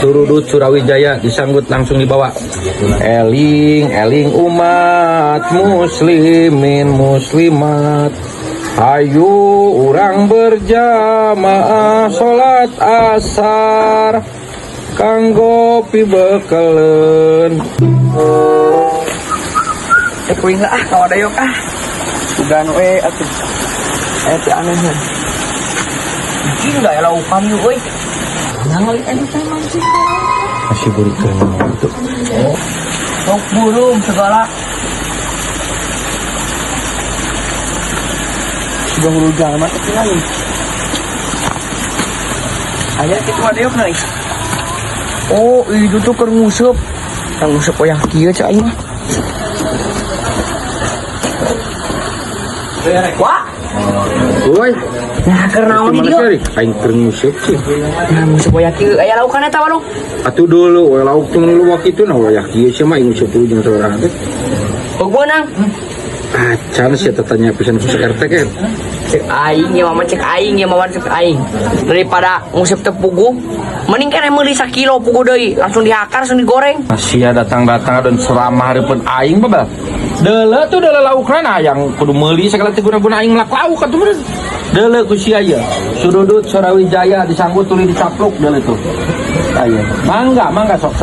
Surudut Surawijaya disanggut langsung dibawa. Eling eling umat muslimin muslimat, ayo urang berjamaah salat asar kanggo pibekeleun. Kuing lah kalau ada yuk udah atuh teh aneh mungkin nggak ya laupan yuk nangis editan mancing Masih buri keren itu. sok burung segala sudah hulu jangan tapi lagi aja itu ada yuk nih. Oh itu tuh kermusup yang ngusep yang kia cak mah. Wah, Woi, nah karena naon di dia. aing keur nguseup sih. Nah, ngusep aya kieu, aya laukan eta waduh. Atuh dulu we lauk teh lu wakitu nah we kieu sih mah aing nguseup dulu jeung saudara teh. Beunang. Acan sih tanya pisan ku RT kan. Cek aing ya mama cek aing ya mama cek aing. Daripada ngusep teh pugu, mending kan meuli 1 kilo pugu deui, langsung dihakar langsung digoreng. Sia datang-datang dan selama hareupeun aing babal. Deuleu tuh deuleu laukna yang kudu meuli segala teh guna-guna aing melak lauk atuh bener. Deuleu ku sia ieu. Surudut Surawijaya disanggut tuluy dicapluk deuleu tuh. Aya. Mangga sok.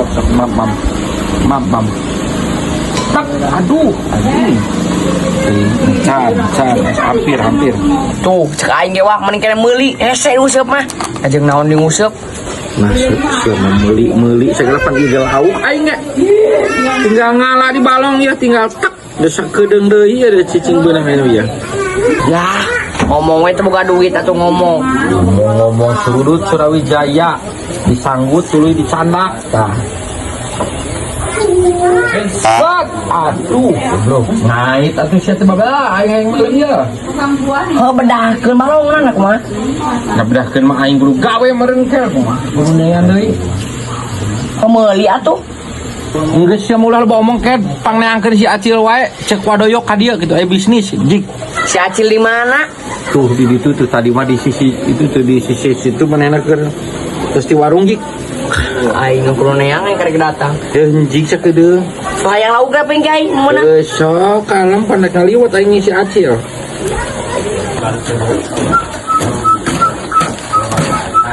Mam. Tak, aduh. Hampir. Tuh, cek aing ge wah mending kan meuli, hese ngusep mah. Ajeng naon di ngusep. Masuk siapa meuli segala pan ieu lauk aing ge. Tinggal ngalah di balong ya tinggal tek desak kedeung deui ya cicing beunang anu ya. Ya, ngomong we teh boga duit atuh ngomong. Ngomong Surudut Surawijaya disanggut tuluy dicandak tah. Set, aduh, bro. Ngait atuh sia teh babala aing meuli ya. Heuh bedahkeun balongna anak mah. Ngabedahkeun mah aing kudu gawe meureun teh kumaha. Kudu nean deui. Meuli atuh. Geus sia mulah loba omong ke pangneangkeun si Acil wae cek wadoyok ka dieu gitu aya bisnis jik. Si Acil di mana? Tuh di ditu tuh tadi mah di sisi itu tuh di sisi situ manehna keur terus di warung jik. Aing ngeukurun neang yang karek datang. Jik sakedeung. So hayang lauk ge pengki aing meunang. Sok kalem pandek ngaliwat aing si Acil.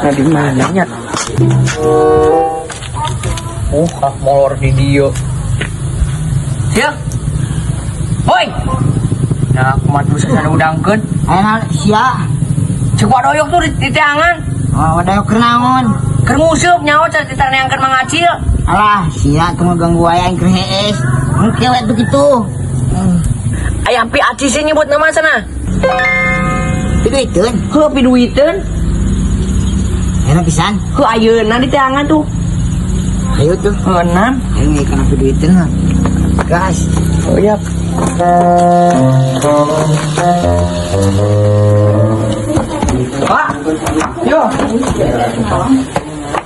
Nah di mana nya? Molor di dia. Ya. Hoi. Nah, kumat bisa sana udangkeun. Ayeuna sia. Cek wadoyok tuh di teangan. Oh, wadah keur naon? Keur nguseup nyawa cek ditaneangkeun Mang Acil. Alah, sia teu ngaganggu aya aing keur hees. Mun kewet begitu. Aya pi Acil sih nyebut nama sana. Piduiteun. Heuh piduiteun. Ayeuna pisan. Heuh ayeuna di teangan tuh. Ayo tuh. Heunan. Aing kana piduiteun mah. Gas. Oh iya. Pak. Yo.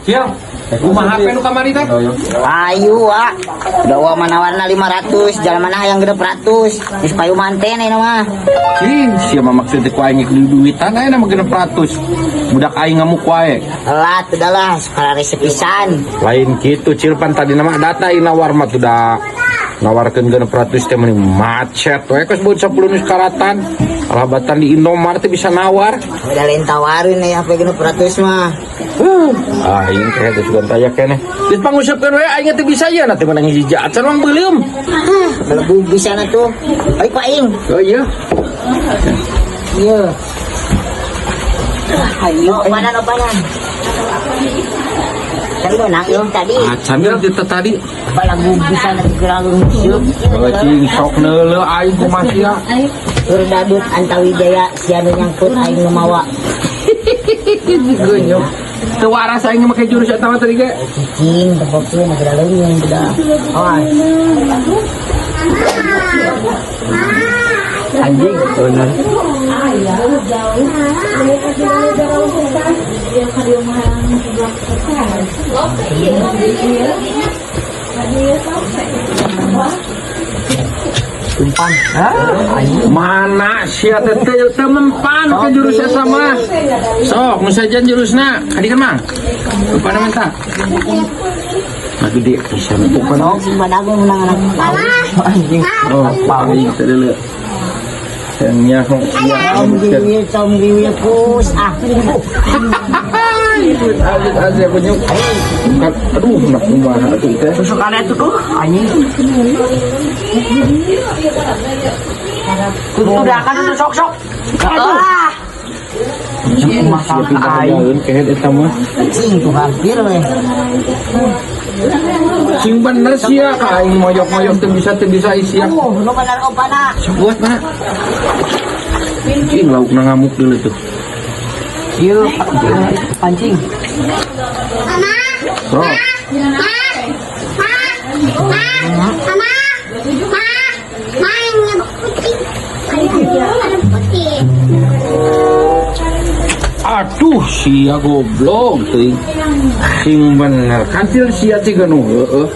Siap. Kumaha HP nu kamari teh? Ayu wa. Dawa manawarna 500, jalan mana hayang 600. Geus payu manten ayeuna mah. Sia mah maksud teh ku aing geus duitan aya mah 600. Budak aing ngamuk wae. Alah, teu dah sakala resep pisan. Lain kitu Cilpan tadi nama data ina warma tuh da nawarkeun 600 teh meni macet we geus beut 10 nu karatan. Alabatan di Indomaret teh bisa nawar. Udah lain tawarin ya HP 600 mah. Aing teh geus sugan taya keneh. Geus pangusupkeun we aing teh bisa ya nanti menang hiji acan mah beuleum. Lebih bisa na tuh. Balik Pak Ing. Oh iya. Iya. Ayo, mana opanan? Tadi menang yang tadi. Acan teh tadi. Apa lagu bisa na gerang musuh. Cing sok neuleuh aing kumaha sia. Berdadut Antawijaya sianu nyangkut aing nu mawa. Geunyuk. Teu waras aing make jurus eta mah tadi ge. Cicing tepokkeun negara lain yang beda. Oh. Anjing bener. Umpan. Mana sia teh mempan ke jurusnya sama. Sok, nu sajan jurusna. Kadi kan mang. Upana menta. Nah gede bisa upana. Sing badagung menang anak kepala. Anjing. Oh, paling tadi yang Tom Giwil pus. aja punya. Aduh, nak kumaha atuh teh. Susuk ada tuh kok. Anjing. Udah kan udah sok-sok. Ah. Masalah aing. Kayak eta mah. Cing tuh hampir we. Sing bener sia ka aing moyok-moyok teu bisa isi. Nu bener opana. Buat mana? Cing lauk na ngamuk dulu tuh. Ieu pancing. So. Aduh sia goblok teuing. Sing bener kantil sia teh nu heueuh.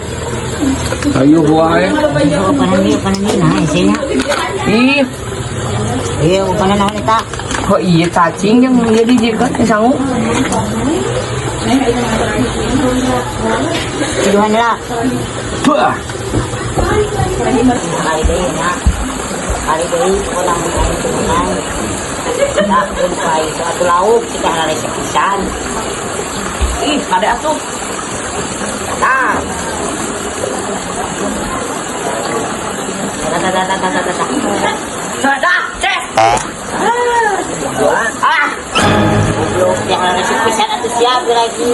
Ayo wae. Opana ni nah isinya. Ih, Iya opana naon eta? kok iya cacing yang jadi jika sangu. Tuduhan lah. Bah. Kali deui na. Kali deui ulang main. Tak kumpai satu lauk kita harus pisan. Ih, ada atuh. Nah. Sada, cek. Goblok jangan nasi pisan atuh siap lagi.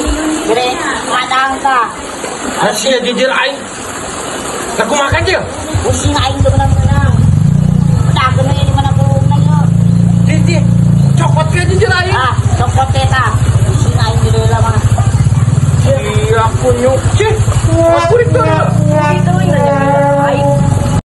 Gere madang ka. Sia jijir aing. Aku makan dia. Pusing aing tuh menang-menang. Udah kena di mana kulumna yuk. Titi. Cokot ke jijir aing. Ah, cokot eta. Pusing aing di dalam mah. Iya aku nyuci. Aku itu.